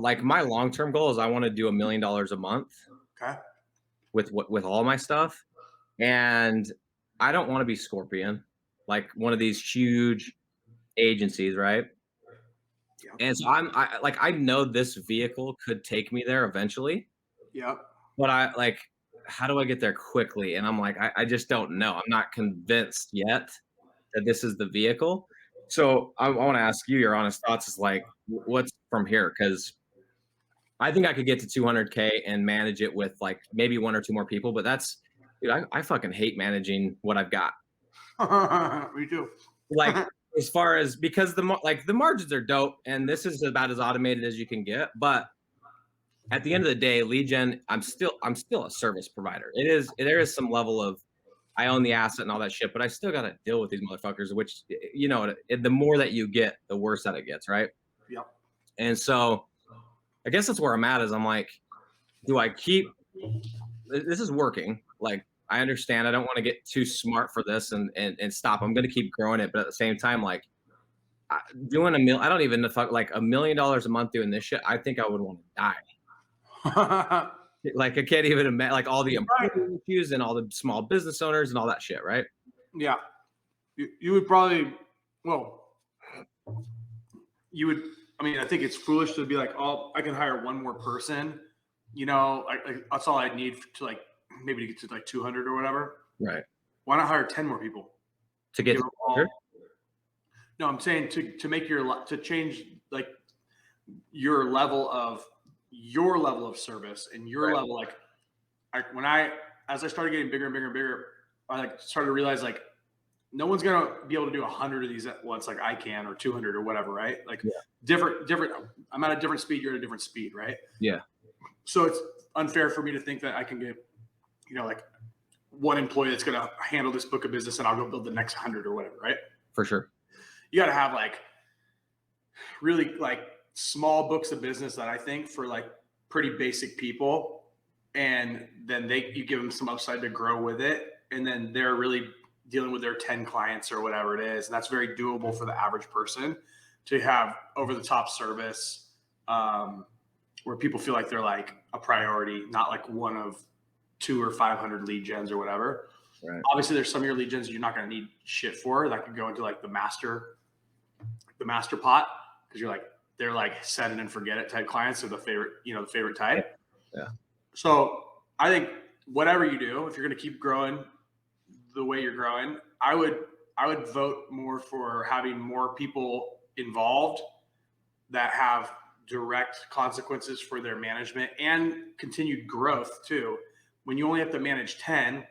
Like my long-term goal is I want to do $1 million a month Okay. with all my stuff. And I don't want to be Scorpion, like one of these huge agencies, right? Yep. And so I know this vehicle could take me there eventually, Yep. but I like, how do I get there quickly? And I'm like, I just don't know. I'm not convinced yet that this is the vehicle. So I want to ask you your honest thoughts is like, what's from here? Because I think I could get to 200K and manage it with like maybe one or two more people, but dude, I fucking hate managing what I've got. Me too. Like as far as because the margins are dope, and this is about as automated as you can get. But at the end of the day, lead gen, I'm still a service provider. There is some level of I own the asset and all that shit, but I still got to deal with these motherfuckers. Which the more that you get, the worse that it gets, right? Yep. And so I guess that's where I'm at. Is I'm like, do I keep this is working. Like I understand I don't want to get too smart for this and stop. I'm going to keep growing it, but at the same time, like doing I don't even know like $1 million a month doing this shit. I think I would want to die. Like I can't even imagine like all the Right. employee issues and all the small business owners and all that shit, right? Yeah. You would probably, well, you would, I mean, I think it's foolish to be like, oh, I can hire one more person. That's all I need to like maybe to get to like 200 or whatever. Right. Why not hire 10 more people? To get Give to them 100? all. No, I'm saying to make to change like your level of service and your Right. level like when as I started getting bigger and bigger and bigger, I like started to realize like no one's gonna be able to do 100 of these at once like I can or 200 or whatever, right? Like Yeah. different. I'm at a different speed. You're at a different speed, right? Yeah. So it's unfair for me to think that I can get like one employee that's gonna handle this book of business and I'll go build the next 100 or whatever, right? For sure. You got to have like really like small books of business that I think for like pretty basic people, and then you give them some upside to grow with it, and then they're really dealing with their 10 clients or whatever it is, and that's very doable for the average person to have over the top service, where people feel like they're like a priority, not like one of 2 or 500 lead gens or whatever. Right. Obviously there's some of your lead gens you're not going to need shit for that could go into like the master pot, because they're like set it and forget it type clients, or the favorite type. Yeah. So I think whatever you do, if you're going to keep growing the way you're growing, I would vote more for having more people involved that have direct consequences for their management and continued growth too. When you only have to manage 10,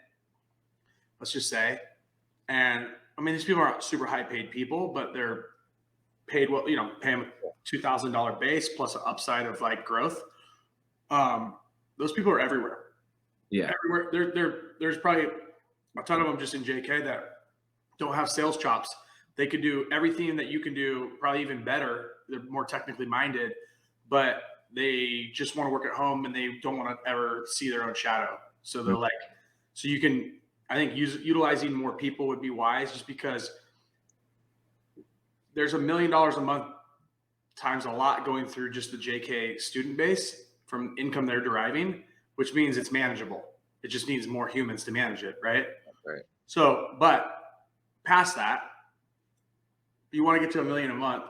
let's just say, and I mean, these people aren't super high paid people, but they're paid well, pay them $2,000 base plus an upside of like growth. Those people are everywhere. Yeah. Everywhere. There's probably a ton of them just in JK that don't have sales chops. They could do everything that you can do, probably even better. They're more technically minded, but they just want to work at home and they don't want to ever see their own shadow. So they're like, so you can, I think utilizing more people would be wise, just because there's $1 million a month times a lot going through just the JK student base from income they're deriving, which means it's manageable. It just needs more humans to manage it, right? Right. So, but past that, you want to get to $1 million a month.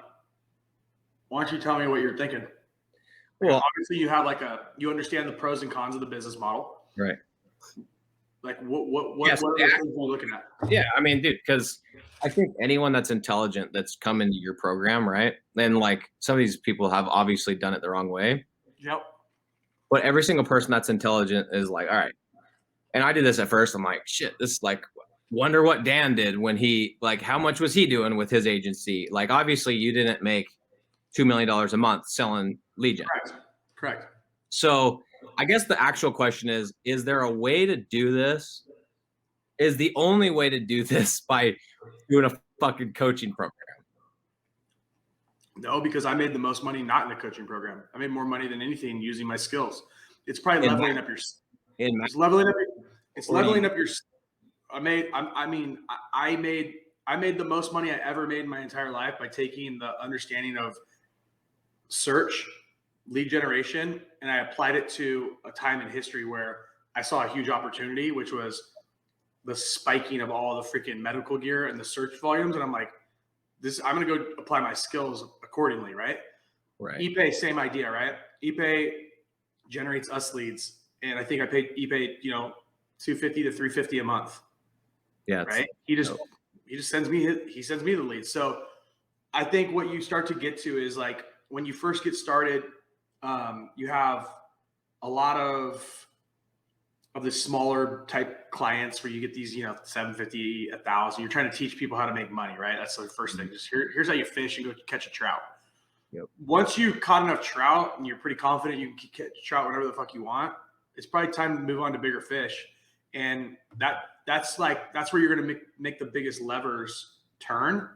Why don't you tell me what you're thinking? Well, obviously you have you understand the pros and cons of the business model. Right. Like what are the things we're looking at? Yeah, I mean, dude, because I think anyone that's intelligent that's come into your program, right? Then like some of these people have obviously done it the wrong way. Yep. But every single person that's intelligent is like, all right. And I did this at first. I'm like, shit, this like wonder what Dan did when he like how much was he doing with his agency? Like obviously you didn't make $2 million a month selling lead gen. Correct. So I guess the actual question is there a way to do this? Is the only way to do this by doing a fucking coaching program? No, because I made the most money not in the coaching program. I made more money than anything using my skills. It's probably leveling up your. It's leveling up. It's leveling up your. I made the most money I ever made in my entire life by taking the understanding of search, lead generation, and I applied it to a time in history where I saw a huge opportunity, which was the spiking of all the freaking medical gear and the search volumes. And I'm like, this, I'm going to go apply my skills accordingly, right? Right. ePay, same idea, right? ePay generates us leads, and I think I paid ePay, you know, 250 to 350 a month, Yeah. right? He just sends me the leads. So I think what you start to get to is like when you first get started, you have a lot of the smaller type clients where you get these, you know, 750, 1,000. You're trying to teach people how to make money, right? That's the first thing. Just here's how you fish and go catch a trout. Yep. Once you've caught enough trout and you're pretty confident you can catch trout whenever the fuck you want, it's probably time to move on to bigger fish. And that's where you're going to make the biggest levers turn.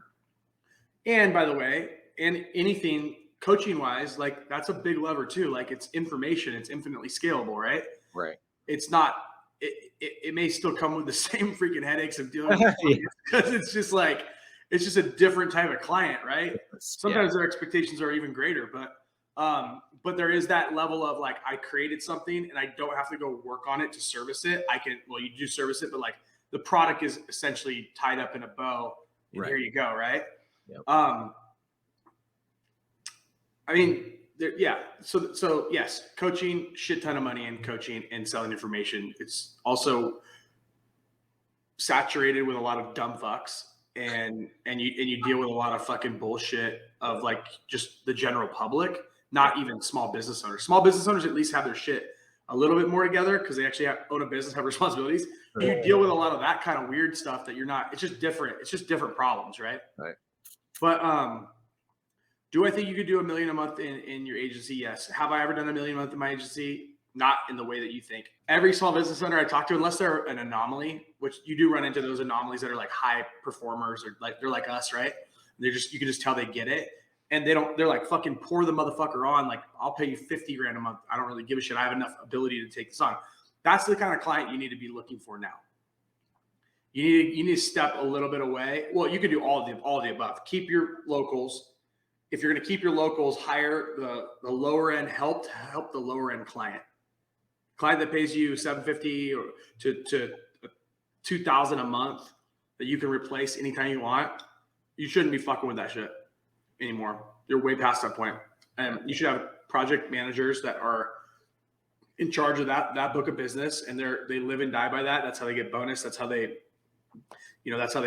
And by the way, and anything coaching wise, like that's a big lever too. Like it's information, it's infinitely scalable, right? Right. It's not, it may still come with the same freaking headaches of dealing with because it's just like, it's just a different type of client, right? Sometimes their expectations are even greater, but there is that level of like, I created something and I don't have to go work on it to service it. Well, you do service it, but like the product is essentially tied up in a bow and here you go. Right. Yep. I mean, So yes, coaching, shit ton of money in coaching and selling information. It's also saturated with a lot of dumb fucks, and you deal with a lot of fucking bullshit of like just the general public, not even small business owners. Small business owners at least have their shit a little bit more together because they actually own a business, have responsibilities. Right. You deal with a lot of that kind of weird stuff that you're not. It's just different. It's just different problems, right? Right. But do I think you could do $1 million a month in your agency? Yes. Have I ever done $1 million a month in my agency? Not in the way that you think. Every small business owner I talk to, unless they're an anomaly, which you do run into those anomalies that are like high performers or like they're like us, right? You can just tell they get it. And they're like fucking pour the motherfucker on. Like, I'll pay you 50 grand a month. I don't really give a shit. I have enough ability to take this on. That's the kind of client you need to be looking for now. You need to step a little bit away. Well, you can do all the above. Keep your locals. If you're going to keep your locals, hire the lower end, help the lower end client that pays you $750 or to $2,000 a month that you can replace anytime you want. You shouldn't be fucking with that shit anymore. You're way past that point. And you should have project managers that are in charge of that book of business, and they live and die by that. That's how they get bonus. That's how they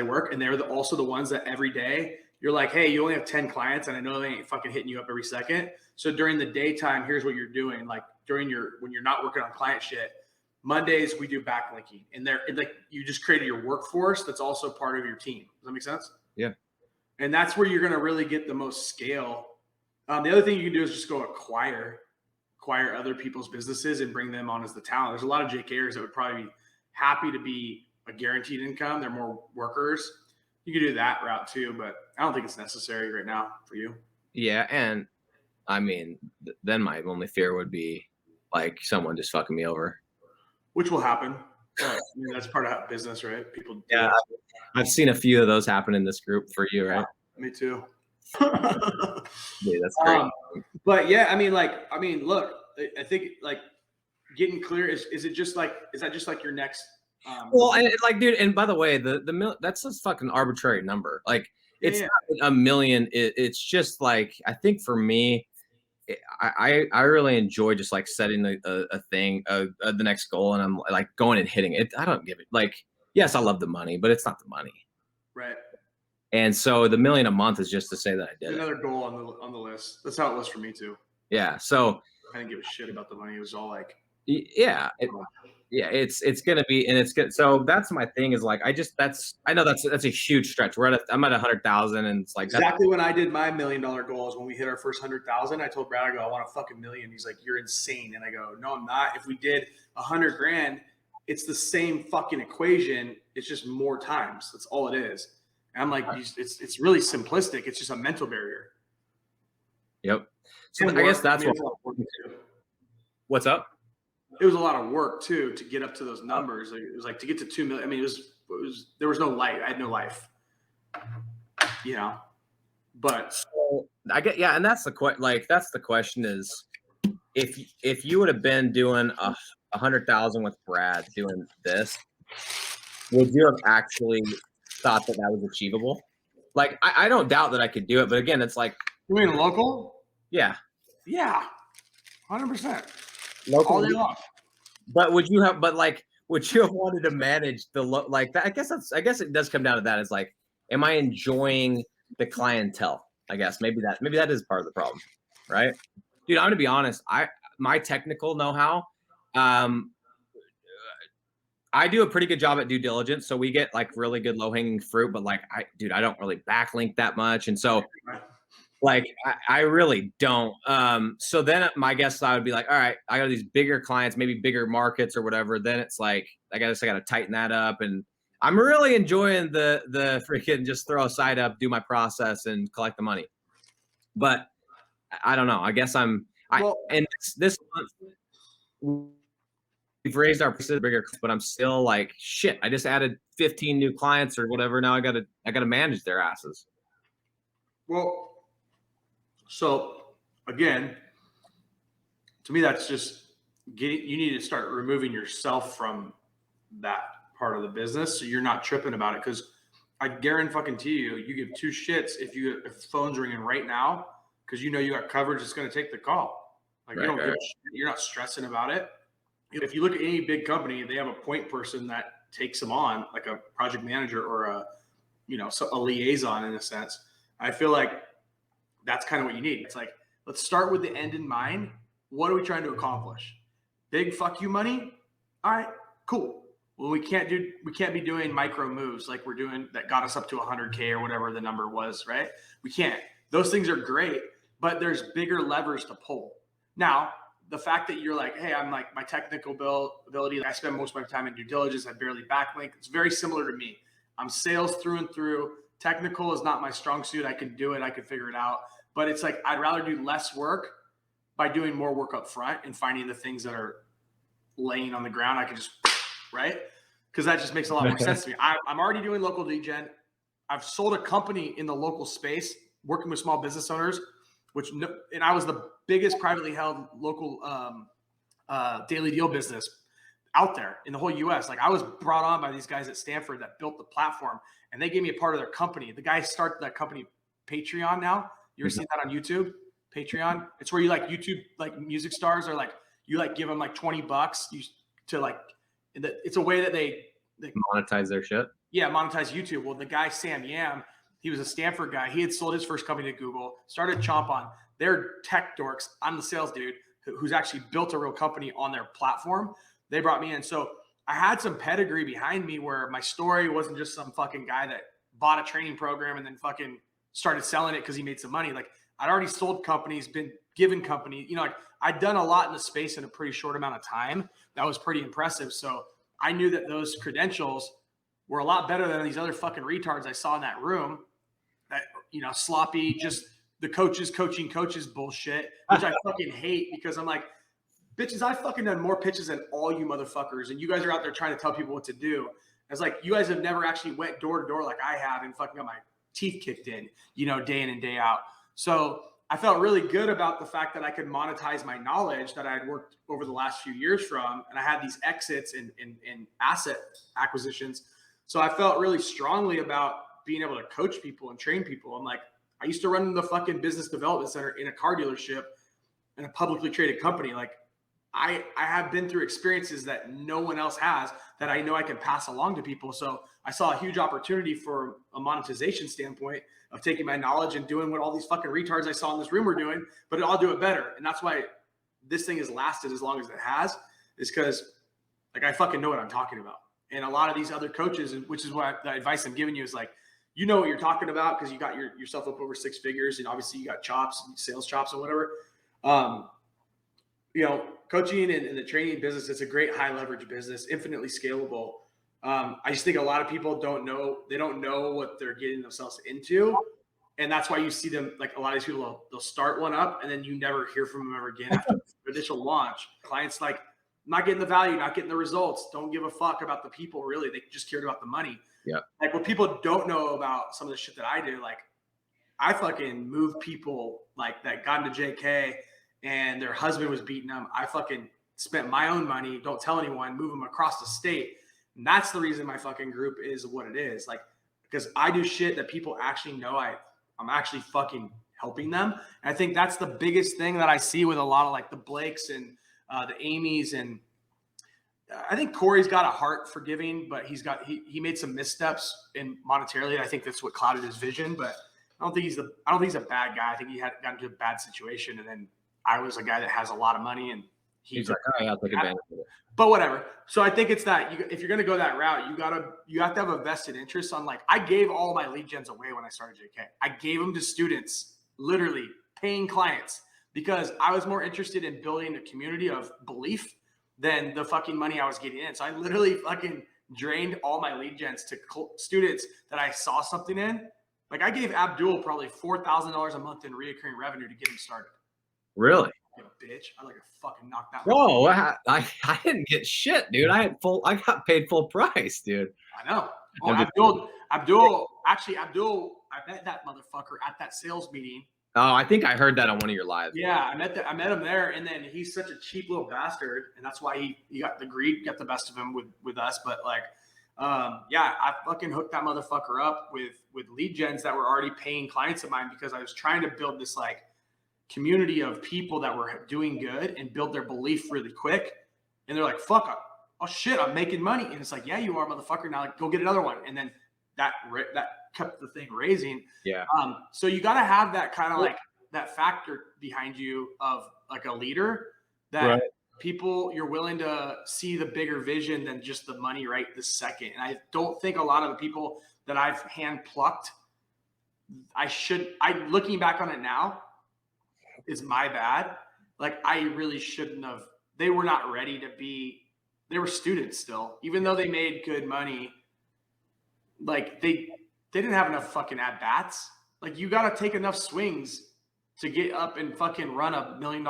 work. And they're also the ones that every day you're like, hey, you only have 10 clients, and I know they ain't fucking hitting you up every second. So during the daytime, here's what you're doing. Like when you're not working on client shit, Mondays we do backlinking, and like you just created your workforce that's also part of your team. Does that make sense? Yeah. And that's where you're going to really get the most scale. The other thing you can do is just go acquire other people's businesses and bring them on as the talent. There's a lot of JKers that would probably be happy to be a guaranteed income. They're more workers. You could do that route too, but I don't think it's necessary right now for you. Yeah. And I mean, then my only fear would be like someone just fucking me over. Which will happen. I mean, that's part of business, right? People. Yeah. I've seen a few of those happen in this group for you, right? Yeah, me too. Dude, that's great. But yeah, I mean, look, I think like getting clear is that just like your next well, and like, dude, and by the way, that's just fucking arbitrary number. Like, it's not $1 million. It's just like, I think for me, I really enjoy just like setting a thing, the next goal, and I'm like going and hitting it. I don't give it like, yes, I love the money, but it's not the money, right? And so the $1 million a month is just to say that I did another goal on the list. That's how it was for me too. Yeah, so I didn't give a shit about the money. It was all like, it's gonna be, and it's good. So that's my thing is like, I know that's a huge stretch. I'm at 100,000, and it's like exactly when I did my $1 million goal is when we hit our first 100,000. I told Brad, I go, I want a fucking million. He's like, you're insane. And I go, no, I'm not. If we did 100 grand, it's the same fucking equation. It's just more times. That's all it is. And I'm like, it's really simplistic. It's just a mental barrier. Yep. So I guess that's what's up. It was a lot of work too to get up to those numbers. It was like to get to 2 million. I mean, there was no life. I had no life, but so I get, and that's the question is, if you would have been doing 100,000 with Brad doing this, would you have actually thought that that was achievable? Like, I don't doubt that I could do it, but again, it's like, You mean local? yeah, Yeah, 100%. All local. day long. But would you have? But like, would you have wanted to manage like that? I guess it does come down to that. It's like, am I enjoying the clientele? I guess maybe that is part of the problem, right? Dude, I'm gonna be honest. My technical know-how, um, I do a pretty good job at due diligence, so we get like really good low-hanging fruit. But like, I don't really backlink that much, and so like I really don't. So then my guess I would be like, all right, I got these bigger clients, maybe bigger markets or whatever. Then it's like I got to tighten that up, and I'm really enjoying the freaking just throw a site up, do my process, and collect the money. But I don't know. I guess Well, and this month we've raised our prices bigger, but I'm still like shit. I just added 15 new clients or whatever. Now I gotta manage their asses. well, so again, to me, that's just you need to start removing yourself from that part of the business so you're not tripping about it. Because I guarantee you give two shits if the phone's ringing right now because you know you got coverage that's going to take the call. Like, you Right, don't give right. a shit. You're not stressing about it. If you look at any big company, they have a point person that takes them on, like a project manager or a liaison in a sense. I feel like that's kind of what you need. It's like, let's start with the end in mind. What are we trying to accomplish? Big fuck you money? All right, cool. Well, we can't be doing micro moves like we're doing that got us up to 100K or whatever the number was, right? We can't. Those things are great, but there's bigger levers to pull. Now, the fact that you're like, hey, I'm like my technical ability, I spend most of my time in due diligence, I barely backlink. It's very similar to me. I'm sales through and through. Technical is not my strong suit. I can do it. I can figure it out. But it's like I'd rather do less work by doing more work up front and finding the things that are laying on the ground. I can just, right? Because that just makes a lot more sense to me. I'm already doing local lead gen. I've sold a company in the local space, working with small business owners, and I was the biggest privately held local daily deal business out there in the whole US. Like, I was brought on by these guys at Stanford that built the platform, and they gave me a part of their company. The guy started that company, Patreon now. You ever seen that on YouTube? Patreon. It's where you like YouTube, like music stars, or like you like give them like $20 to like. It's a way that they Monetize their shit. Yeah, monetize YouTube. Well, the guy Sam Yam, he was a Stanford guy. He had sold his first company to Google, started Chomp on. They're tech dorks. I'm the sales dude who's actually built a real company on their platform. They brought me in. So I had some pedigree behind me where my story wasn't just some fucking guy that bought a training program and then fucking started selling it because he made some money. Like, I'd already sold companies, been given companies, like I'd done a lot in the space in a pretty short amount of time. That was pretty impressive. So I knew that those credentials were a lot better than these other fucking retards I saw in that room. That, sloppy, just the coaches coaching coaches bullshit, which I fucking hate because I'm like, bitches, I fucking done more pitches than all you motherfuckers, and you guys are out there trying to tell people what to do. It's like, you guys have never actually went door to door like I have and fucking got my teeth kicked in, day in and day out. So I felt really good about the fact that I could monetize my knowledge that I had worked over the last few years from, and I had these exits and asset acquisitions. So I felt really strongly about being able to coach people and train people. I'm like, I used to run the fucking business development center in a car dealership in a publicly traded company. Like, I have been through experiences that no one else has that I know I can pass along to people. So I saw a huge opportunity for a monetization standpoint of taking my knowledge and doing what all these fucking retards I saw in this room were doing, but I'll do it better. And that's why this thing has lasted as long as it has, is because like I fucking know what I'm talking about. And a lot of these other coaches, which is what the advice I'm giving you is like, what you're talking about because you got yourself up over six figures, and obviously you got chops, sales chops and whatever. Coaching and the training business, it's a great high leverage business, infinitely scalable. I just think a lot of people don't know what they're getting themselves into. And that's why you see them, like a lot of these people, they'll start one up and then you never hear from them ever again after the initial launch. Clients like, not getting the value, not getting the results, don't give a fuck about the people, really. They just cared about the money. Yeah. Like, what people don't know about some of the shit that I do, like I fucking move people like that got into JK and their husband was beating them. I fucking spent my own money, don't tell anyone, move them across the state. And that's the reason my fucking group is what it is. Like, because I do shit that people actually know I'm actually fucking helping them. And I think that's the biggest thing that I see with a lot of like the Blakes and the Amy's. And I think Corey's got a heart for giving, but he made some missteps in monetarily. I think that's what clouded his vision, but I don't think he's a bad guy. I think he got into a bad situation. And then I was a guy that has a lot of money, and he's like, all right, I'll take advantage of it. But whatever. So I think it's that if you're going to go that route, you have to have a vested interest on, like, I gave all my lead gens away when I started JK. I gave them to students, literally paying clients, because I was more interested in building a community of belief than the fucking money I was getting in. So I literally fucking drained all my lead gens to students that I saw something in. Like, I gave Abdul probably $4,000 a month in reoccurring revenue to get him started. Really? You bitch. I'd like to fucking knock that. Bro, I didn't get shit, dude. I got paid full price, dude. I know. Oh, Abdul, I met that motherfucker at that sales meeting. Oh, I think I heard that on one of your lives. Yeah, I met him there, and then he's such a cheap little bastard, and that's why he got the greed, got the best of him with us. But like, yeah, I fucking hooked that motherfucker up with lead gens that were already paying clients of mine, because I was trying to build this like community of people that were doing good and build their belief really quick. And they're like, fuck, oh shit, I'm making money. And it's like, yeah, you are, motherfucker. Now like, go get another one. And then that kept the thing raising. Yeah. So you got to have that kind of like that factor behind you of like a leader that right. People, you're willing to see the bigger vision than just the money right this second. And I don't think a lot of the people that I've hand plucked, looking back on it now, is my bad. Like, I really shouldn't have. They were not ready to be. They were students still, even though they made good money. Like, they didn't have enough fucking at bats. Like, you got to take enough swings to get up and fucking run a $1 million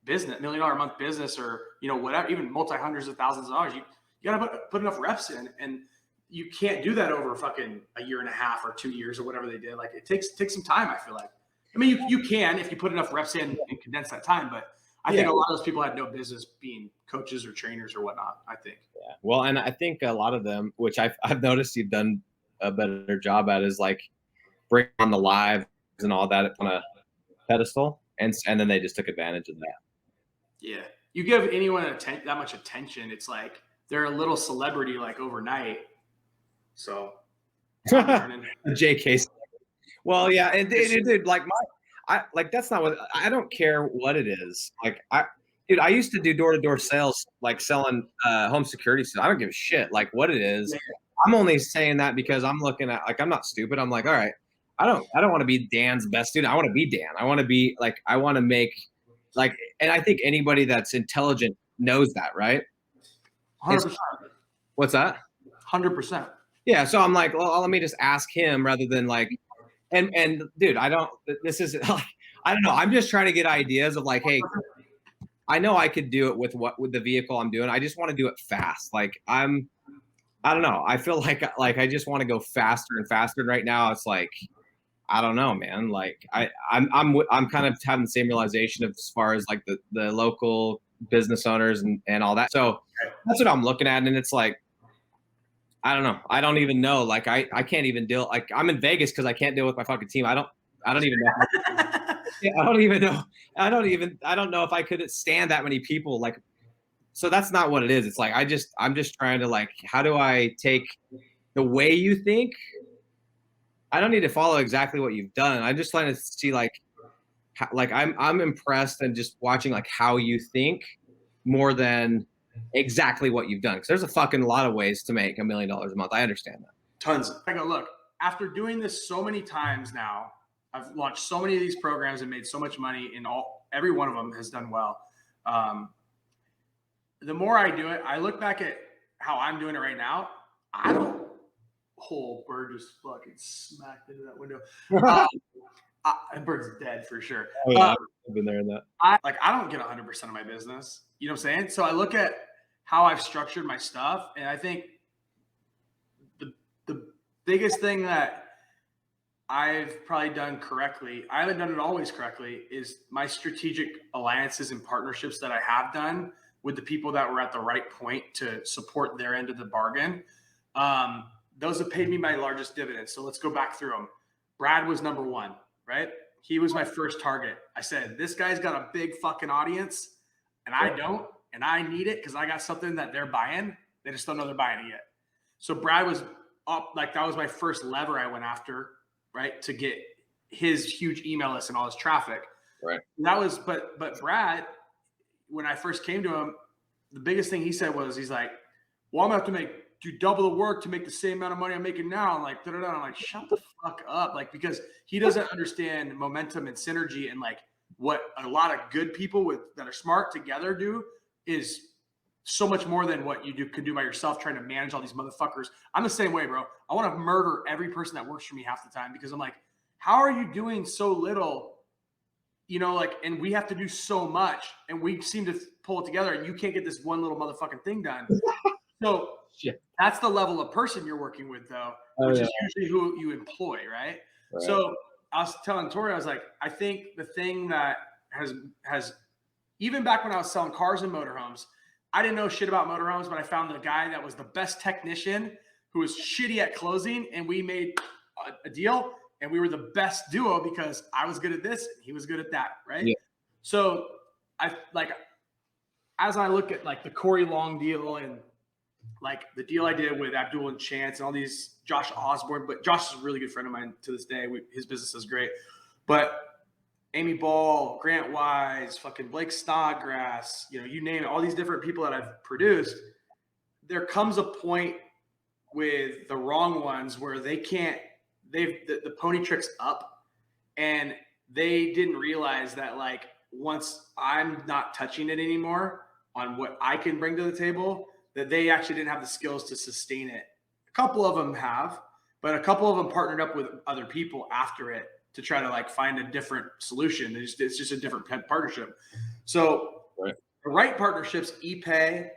business, $1 million a month business, or whatever, even multi hundreds of thousands of dollars. You got to put enough reps in, and you can't do that over fucking a year and a half or 2 years or whatever they did. Like, it takes some time. I feel like. I mean, you can if you put enough reps in and condense that time, but I think a lot of those people had no business being coaches or trainers or whatnot, I think. Yeah. Well, and I think a lot of them, which I've noticed you've done a better job at, is like bring on the lives and all that on a pedestal, and then they just took advantage of that. Yeah. You give anyone that much attention, it's like they're a little celebrity like overnight. So JK. Well, yeah, and dude, like that's not what I don't care what it is. Like I used to do door-to-door sales, like selling home security stuff. I don't give a shit like what it is. Yeah. I'm only saying that because I'm looking at, like, I'm not stupid. I'm like, all right, I don't want to be Dan's best student. I want to be Dan. I want to be like, I want to make like, and I think anybody that's intelligent knows that, right? 100%. What's that? 100%. Yeah. So I'm like, well, let me just ask him rather than like. And dude, I don't know. I'm just trying to get ideas of like, hey, I know I could do it with the vehicle I'm doing. I just want to do it fast. Like I don't know. I feel like I just want to go faster and faster. And right now it's like, I don't know, man. Like I'm kind of having the same realization of as far as like the local business owners and all that. So that's what I'm looking at. And it's like, I don't know. I don't even know. Like I can't even deal. Like I'm in Vegas because I can't deal with my fucking team. I don't even know. I don't even know. I don't know if I could stand that many people. Like, so that's not what it is. It's like I'm just trying to like, how do I take the way you think? I don't need to follow exactly what you've done. I'm just trying to see like I'm impressed and just watching like how you think more than exactly what you've done, because there's a fucking lot of ways to make $1 million a month. I understand that. Tons. I go, look, after doing this so many times now, I've launched so many of these programs and made so much money, and every one of them has done well. The more I do it, I look back at how I'm doing it right now. I don't. Whole bird just fucking smacked into that window. That bird's dead for sure. Oh, yeah, I've been there in that. I don't get 100% of my business. You know what I'm saying? So I look at how I've structured my stuff, and I think the biggest thing that I've probably done correctly, I haven't done it always correctly, is my strategic alliances and partnerships that I have done with the people that were at the right point to support their end of the bargain. Um, those have paid me my largest dividends. So let's go back through them. Brad was number one, right? He was my first target. I said, this guy's got a big fucking audience and I don't, and I need it because I got something that they're buying. They just don't know they're buying it yet. So Brad was up, like that was my first lever I went after, right? To get his huge email list and all his traffic. Right. That was, but Brad, when I first came to him, the biggest thing he said was, he's like, well, I'm gonna have to do double the work to make the same amount of money I'm making now. I'm like, da-da-da. I'm like, shut the fuck up. Like, because he doesn't understand momentum and synergy, and like what a lot of good people that are smart together do is so much more than what you could do by yourself trying to manage all these motherfuckers. I'm the same way, bro. I want to murder every person that works for me half the time because I'm like, how are you doing so little? You know, like, and we have to do so much and we seem to pull it together and you can't get this one little motherfucking thing done. So that's the level of person you're working with though, which is usually who you employ, right? So I was telling Tori, I was like, I think the thing that has even back when I was selling cars and motorhomes, I didn't know shit about motorhomes, but I found the guy that was the best technician who was shitty at closing, and we made a deal, and we were the best duo because I was good at this and he was good at that, right? Yeah. So I like, as I look at like the Corey Long deal and like the deal I did with Abdul and Chance and all these, Josh Osborne, but Josh is a really good friend of mine to this day. His business is great, but Amy Ball, Grant Wise, fucking Blake Snodgrass, you know, you name it, all these different people that I've produced, there comes a point with the wrong ones where they can't, the pony trick's up and they didn't realize that like once I'm not touching it anymore on what I can bring to the table, that they actually didn't have the skills to sustain it. A couple of them have, but a couple of them partnered up with other people after it to try to like find a different solution. It's just a different partnership. So the right partnerships, ePay,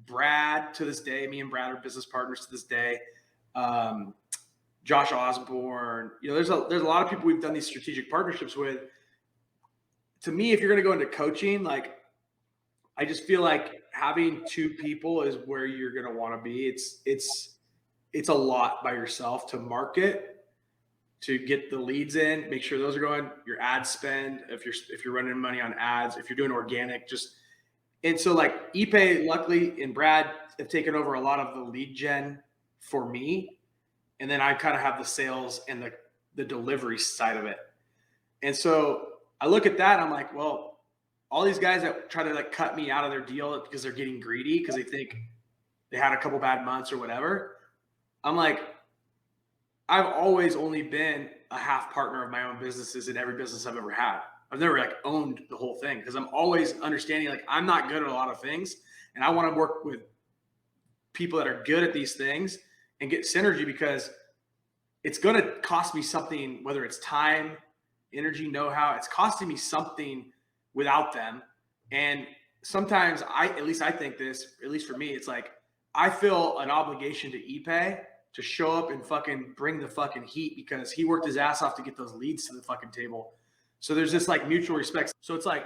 Brad to this day, me and Brad are business partners to this day. Josh Osborne, you know, there's a lot of people we've done these strategic partnerships with. To me, if you're going to go into coaching, like I just feel like having two people is where you're going to want to be. It's a lot by yourself to market, to get the leads in, make sure those are going, your ad spend, if you're running money on ads, if you're doing organic, and so like ePay, luckily, and Brad have taken over a lot of the lead gen for me. And then I kind of have the sales and the delivery side of it. And so I look at that, I'm like, well, all these guys that try to like cut me out of their deal because they're getting greedy because they think they had a couple bad months or whatever. I'm like, I've always only been a half partner of my own businesses in every business I've ever had. I've never like owned the whole thing because I'm always understanding like I'm not good at a lot of things and I want to work with people that are good at these things and get synergy because it's going to cost me something, whether it's time, energy, know-how, it's costing me something without them. And sometimes at least I think this, at least for me, it's like, I feel an obligation to ePay to show up and fucking bring the fucking heat because he worked his ass off to get those leads to the fucking table. So there's this like mutual respect. So it's like,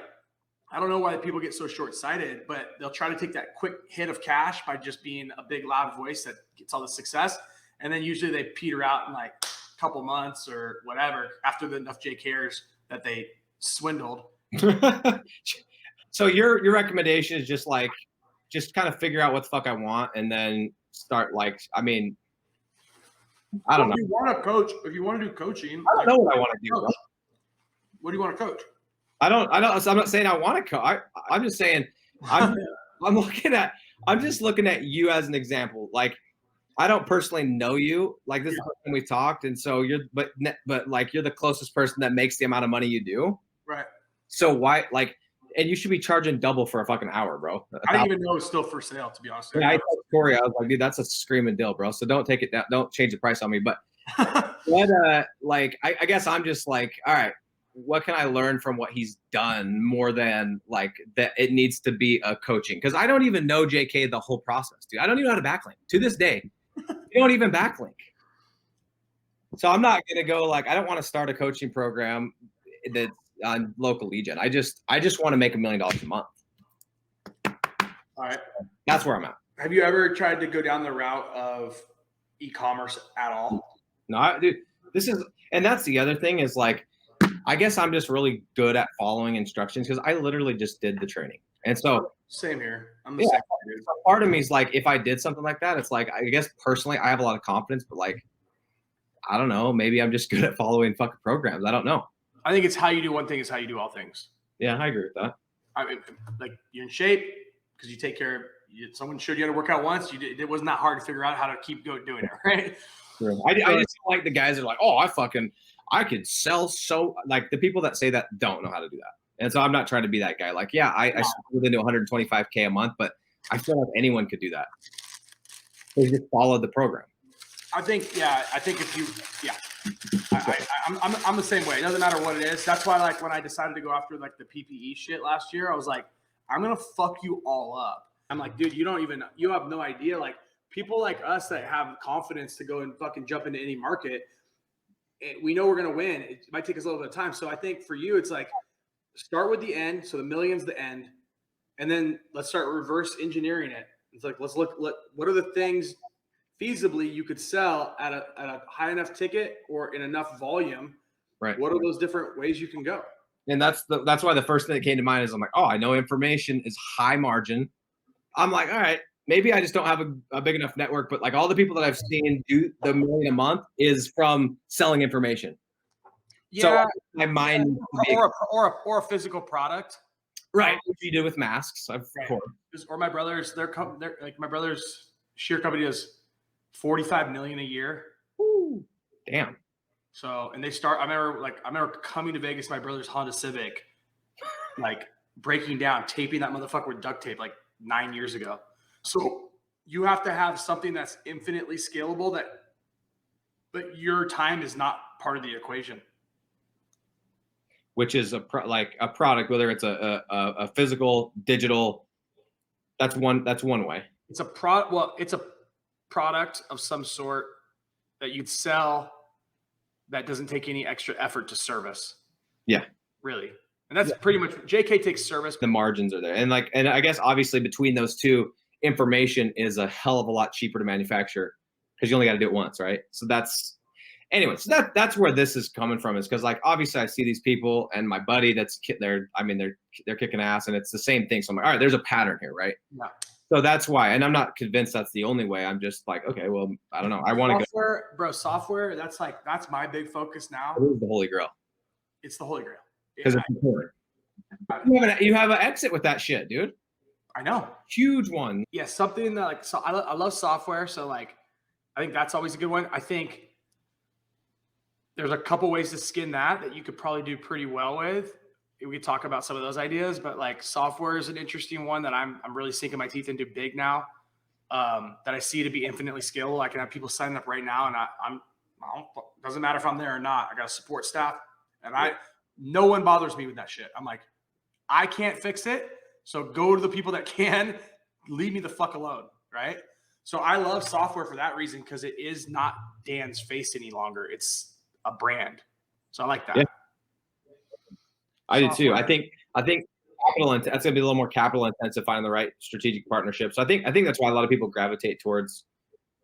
I don't know why people get so short-sighted, but they'll try to take that quick hit of cash by just being a big loud voice that gets all the success. And then usually they peter out in like a couple months or whatever after enough JKers that they swindled. So your recommendation is just kind of figure out what the fuck I want and then start like, I mean, I don't know. If you want to coach, if you want to do coaching, I don't know what I want to do. Bro. What do you want to coach? I'm not saying I want to coach. I'm just saying I'm just looking at you as an example. Like, I don't personally know you. Like, this is the first time we've talked, and so but like you're the closest person that makes the amount of money you do. Right. So why and you should be charging double for a fucking hour, bro. I didn't even know it's still for sale, to be honest. Yeah, I told Corey, I was like, dude, that's a screaming deal, bro. So don't take it down. Don't change the price on me. But like, I guess I'm just like, all right, what can I learn from what he's done more than like that it needs to be a coaching? Because I don't even know JK the whole process, dude. I don't even know how to backlink to this day. You don't even backlink. So I'm not gonna go like I don't want to start a coaching program that's on local lead gen. I just want to make $1 million a month. All right. That's where I'm at. Have you ever tried to go down the route of e-commerce at all? No, dude, this is, and that's the other thing is like, I guess I'm just really good at following instructions because I literally just did the training. And so, Same here. I'm the yeah, same, dude. part of me is like, if I did something like that, it's like, I guess personally, I have a lot of confidence, but like, I don't know, maybe I'm just good at following fucking programs. I don't know. I think it's how you do one thing is how you do all things. Yeah, I agree with that. I mean, like you're in shape because you take care of someone showed you how to work out once. It wasn't that hard to figure out how to keep doing it, right? I just don't like the guys that are like, oh, I could sell so, like the people that say that don't know how to do that. And so I'm not trying to be that guy. Like, yeah, I sold into 125K a month, but I feel like anyone could do that. They just follow the program. I think if you, I'm the same way. It doesn't matter what it is. That's why, like, when I decided to go after like the PPE shit last year, I was like, I'm gonna fuck you all up. I'm like, dude, you have no idea. Like, people like us that have confidence to go and fucking jump into any market, we know we're gonna win. It might take us a little bit of time. So I think for you, it's like start with the end. So the million's the end, and then let's start reverse engineering it. It's like let's look. What are the things feasibly you could sell at a high enough ticket or in enough volume? Right. What are those different ways you can go? And that's why the first thing that came to mind is I'm like, oh, I know information is high margin. I'm like, all right, maybe I just don't have a big enough network, but like all the people that I've seen do the $1 million a month is from selling information. Yeah, so my mind or a physical product, right? Which you do with masks, of course. Or my brothers, they're like my brother's sheer company does 45 million a year. Ooh, damn. So, and they start. I remember coming to Vegas, my brother's Honda Civic, like breaking down, taping that motherfucker with duct tape, like 9 years ago. So you have to have something that's infinitely scalable but your time is not part of the equation. Which is like a product, whether it's a physical, digital. That's one way. It's a product. Well, it's a product of some sort that you'd sell that doesn't take any extra effort to service. Yeah. Really. And that's pretty much JK takes service. The margins are there. And I guess obviously between those two, information is a hell of a lot cheaper to manufacture because you only got to do it once, right? So that's that's where this is coming from, is because like obviously I see these people and my buddy they're kicking ass and it's the same thing. So I'm like, all right, there's a pattern here, right? Yeah. So that's why, and I'm not convinced that's the only way. I'm just like, okay, well, I don't know. I want to go. Bro, software, that's my big focus now. It is the holy grail. It's the holy grail. Because it's important. You have an exit with that shit, dude. I know. Huge one. Yeah, something that like, so I love software. So like, I think that's always a good one. I think there's a couple ways to skin that you could probably do pretty well with. We could talk about some of those ideas, but like software is an interesting one that I'm really sinking my teeth into big now. That I see to be infinitely scalable. I can have people signing up right now, and doesn't matter if I'm there or not. I got a support staff, and no one bothers me with that shit. I'm like, I can't fix it, so go to the people that can. Leave me the fuck alone, right? So I love software for that reason, because it is not Dan's face any longer. It's a brand. So I like that. Yeah. I do too. I think that's going to be a little more capital intensive, finding the right strategic partnerships. So I think that's why a lot of people gravitate towards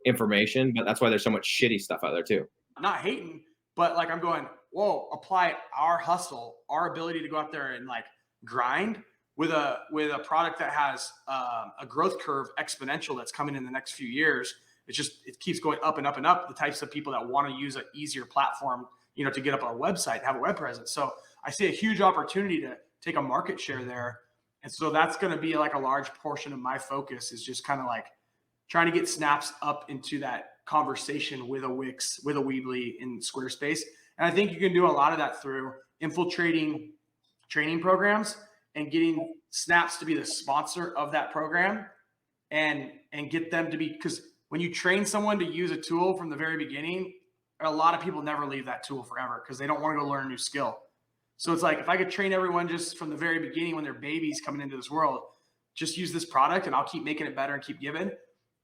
information, but that's why there's so much shitty stuff out there too. I'm not hating, but like I'm going, whoa, apply our hustle, our ability to go out there and like grind with a product that has a growth curve exponential that's coming in the next few years. It keeps going up and up and up. The types of people that want to use an easier platform, to get up on a website, have a web presence. So I see a huge opportunity to take a market share there. And so that's going to be like a large portion of my focus, is just kind of like trying to get snaps up into that conversation with a Wix, with a Weebly in Squarespace. And I think you can do a lot of that through infiltrating training programs and getting snaps to be the sponsor of that program and get them to be, because when you train someone to use a tool from the very beginning, a lot of people never leave that tool forever because they don't want to go learn a new skill. So it's like, if I could train everyone just from the very beginning when they're babies coming into this world, just use this product and I'll keep making it better and keep giving.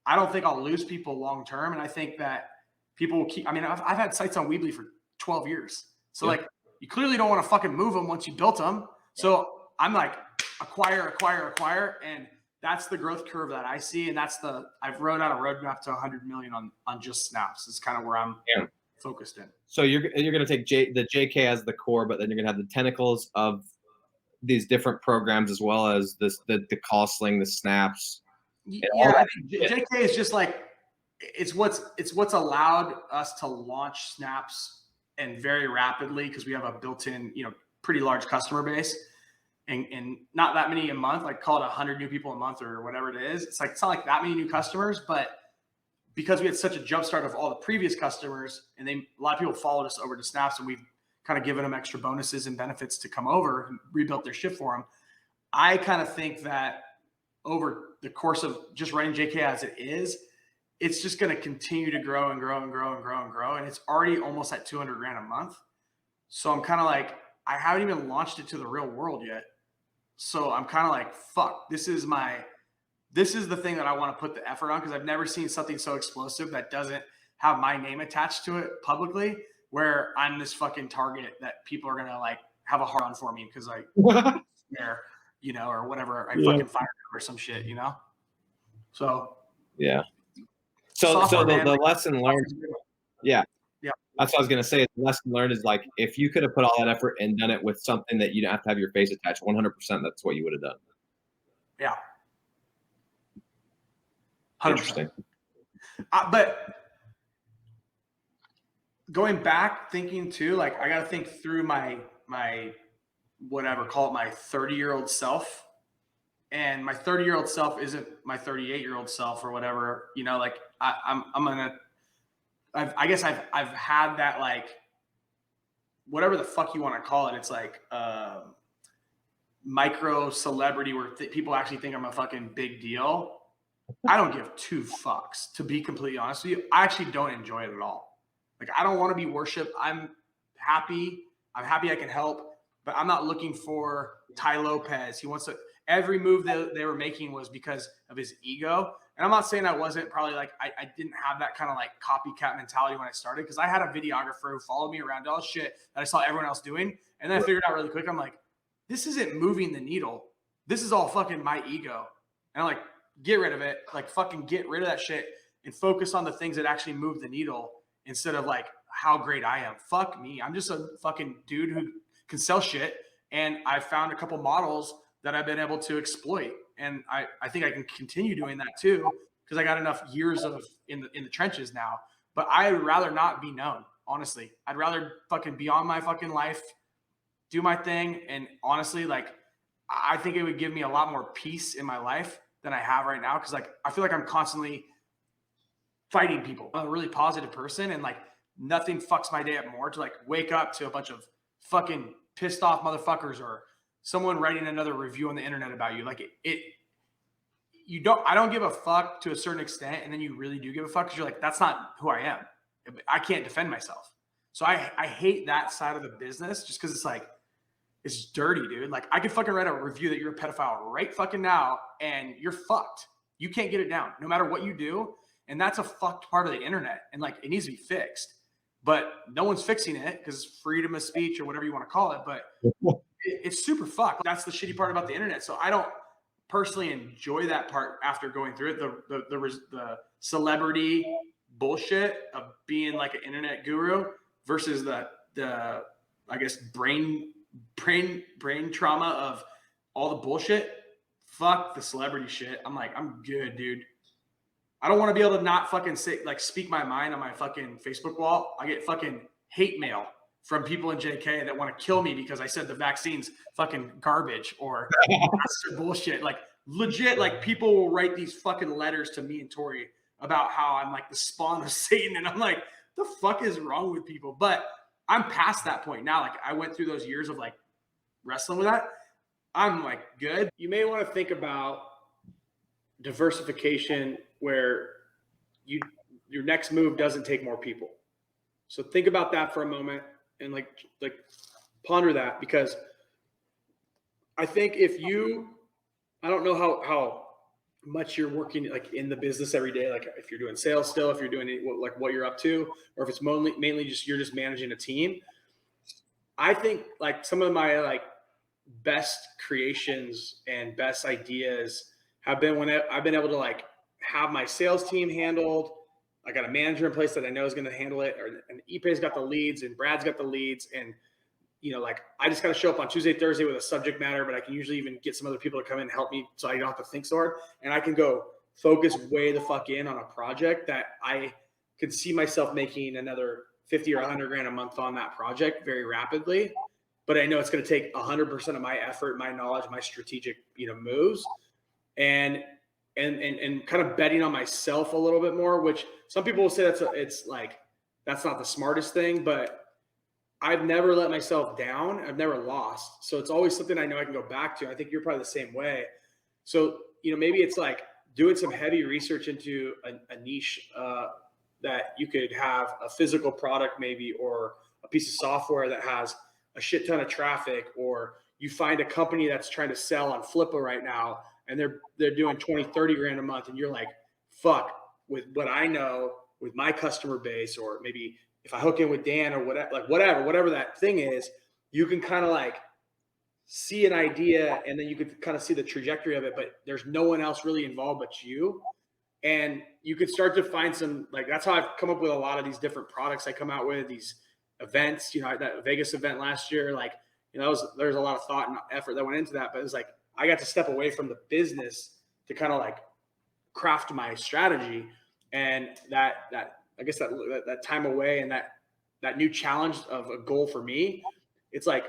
I don't think I'll lose people long-term. And I think that People will keep. I mean, I've had sites on Weebly for 12 years. So Yeah. like, you clearly don't want to fucking move them once you built them. So I'm like, acquire, and that's the growth curve that I see, and I've wrote out a roadmap to 100 million on just snaps. Is kind of where I'm focused in. So you're going to take the JK as the core, but then you're going to have the tentacles of these different programs as well as the call sling, the snaps. Yeah, I think JK is just like it's what's allowed us to launch snaps and very rapidly because we have a built-in, pretty large customer base. And not that many a month, like call it 100 new people a month or whatever it is. It's not like that many new customers, but because we had such a jump start of all the previous customers, and a lot of people followed us over to Snaps, and we've kind of given them extra bonuses and benefits to come over and rebuilt their shit for them. I kind of think that over the course of just running JK as it is, it's just going to continue to grow and grow and grow and grow and grow. And it's already almost at 200 grand a month. So I'm kind of like, I haven't even launched it to the real world yet. So I'm kind of like, fuck, this is the thing that I want to put the effort on, because I've never seen something so explosive that doesn't have my name attached to it publicly, where I'm this fucking target that people are going to like have a hard on for me because I, or whatever, I fucking fired or some shit, So, yeah. So the lesson learned, yeah. That's what I was going to say. The lesson learned is like, if you could have put all that effort and done it with something that you don't have to have your face attached, 100%, that's what you would have done. Yeah. 100%. Interesting. But going back, thinking too, like I got to think through my whatever, call it my 30-year-old self. And my 30-year-old self isn't my 38-year-old self or whatever, like I guess I've had that, like, whatever the fuck you want to call it. It's like micro celebrity where people actually think I'm a fucking big deal. I don't give two fucks, to be completely honest with you. I actually don't enjoy it at all. Like, I don't want to be worshipped. I'm happy I can help, but I'm not looking for Ty Lopez. He wants to, every move that they were making was because of his ego. And I'm not saying I wasn't probably like, I didn't have that kind of like copycat mentality when I started, because I had a videographer who followed me around, all shit that I saw everyone else doing. And then I figured out really quick, I'm like, this isn't moving the needle. This is all fucking my ego. And I'm like, get rid of it. Like, fucking get rid of that shit and focus on the things that actually move the needle instead of like how great I am. Fuck me. I'm just a fucking dude who can sell shit. And I found a couple models that I've been able to exploit. And I think I can continue doing that too, because I got enough years of in the trenches now. But I would rather not be known, honestly. I'd rather fucking be on my fucking life, do my thing. And honestly, like, I think it would give me a lot more peace in my life than I have right now. Cause like, I feel like I'm constantly fighting people. I'm a really positive person, and like nothing fucks my day up more to like wake up to a bunch of fucking pissed off motherfuckers or someone writing another review on the internet about you. Like I don't give a fuck to a certain extent. And then you really do give a fuck, because you're like, that's not who I am. I can't defend myself. So I hate that side of the business, just because it's like, it's dirty, dude. Like, I could fucking write a review that you're a pedophile right fucking now, and you're fucked. You can't get it down no matter what you do. And that's a fucked part of the internet. And like, it needs to be fixed, but no one's fixing it because it's freedom of speech or whatever you want to call it. But it's super fucked. That's the shitty part about the internet. So I don't personally enjoy that part after going through it. The celebrity bullshit of being like an internet guru versus the I guess brain trauma of all the bullshit. Fuck the celebrity shit. I'm like, I'm good, dude. I don't want to be able to not fucking speak my mind on my fucking Facebook wall. I get fucking hate mail from people in JK that want to kill me because I said the vaccine's fucking garbage or bullshit. Like, legit, like, people will write these fucking letters to me and Tori about how I'm like the spawn of Satan. And I'm like, the fuck is wrong with people? But I'm past that point now. Like, I went through those years of like wrestling with that. I'm like, good. You may want to think about diversification where your next move doesn't take more people. So think about that for a moment and like ponder that, because I think if you, I don't know how much you're working like in the business every day, like if you're doing sales still, if you're doing like what you're up to, or if it's mainly just you're just managing a team. I think like some of my like best creations and best ideas have been when I've been able to like have my sales team handled. I got a manager in place that I know is going to handle it, and Ipe's got the leads and Brad's got the leads, and like I just got to show up on Tuesday, Thursday with a subject matter, but I can usually even get some other people to come in and help me so I don't have to think so hard. And I can go focus way the fuck in on a project that I could see myself making another 50 or 100 grand a month on that project very rapidly. But I know it's going to take 100% of my effort, my knowledge, my strategic, moves, and kind of betting on myself a little bit more, which some people will say it's like, that's not the smartest thing, but I've never let myself down. I've never lost. So it's always something I know I can go back to. I think you're probably the same way. So, maybe it's like doing some heavy research into a niche that you could have a physical product maybe, or a piece of software that has a shit ton of traffic, or you find a company that's trying to sell on Flippa right now and they're doing 20, 30 grand a month. And you're like, fuck, with what I know with my customer base, or maybe if I hook in with Dan or whatever, like whatever that thing is, you can kind of like see an idea and then you could kind of see the trajectory of it, but there's no one else really involved but you. And you could start to find some, like, that's how I've come up with a lot of these different products I come out with, these events, that Vegas event last year, like, there's a lot of thought and effort that went into that, but it's like, I got to step away from the business to kind of like craft my strategy. And that I guess that time away and that new challenge of a goal for me, it's like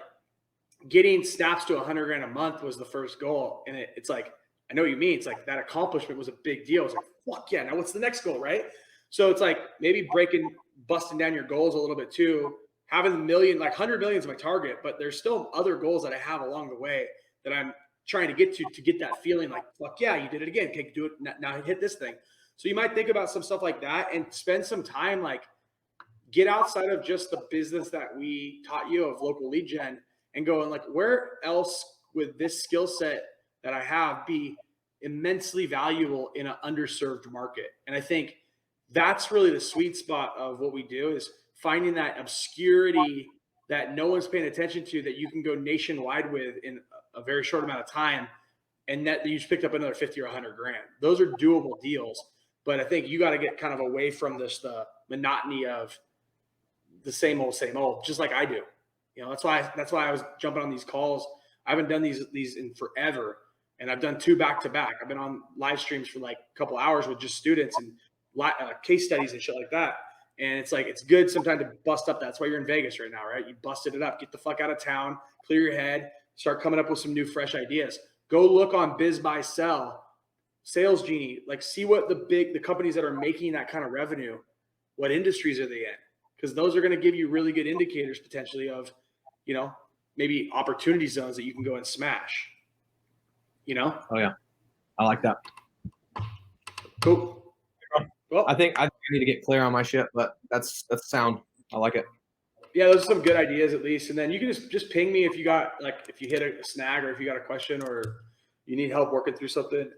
getting snaps to 100 grand a month was the first goal. And it's like, I know what you mean. It's like that accomplishment was a big deal. It's like, fuck yeah. Now what's the next goal? Right. So it's like maybe busting down your goals a little bit too, having a million, like 100 million is my target, but there's still other goals that I have along the way that I'm trying to get that feeling like, fuck yeah, you did it again. Okay, do it now, hit this thing. So you might think about some stuff like that and spend some time, like get outside of just the business that we taught you of local lead gen and go and like, where else with this skill set that I have be immensely valuable in an underserved market. And I think that's really the sweet spot of what we do, is finding that obscurity that no one's paying attention to, that you can go nationwide with in a very short amount of time, and that you just picked up another 50 or 100 grand. Those are doable deals. But I think you got to get kind of away from the monotony of the same old, just like I do. That's why I was jumping on these calls. I haven't done these in forever, and I've done 2 back to back. I've been on live streams for like a couple hours with just students and case studies and shit like that. And it's like, it's good sometimes to bust up. That's why you're in Vegas right now, right? You busted it up, get the fuck out of town, clear your head, start coming up with some new fresh ideas. Go look on Biz Buy Sell, Sales Genie, like see what the companies that are making that kind of revenue, what industries are they in? Because those are going to give you really good indicators potentially of, maybe opportunity zones that you can go and smash. Oh yeah, I like that. Cool. Well, I think I need to get clear on my shit, but that's sound. I like it. Yeah, those are some good ideas at least. And then you can just ping me if you hit a snag, or if you got a question, or you need help working through something.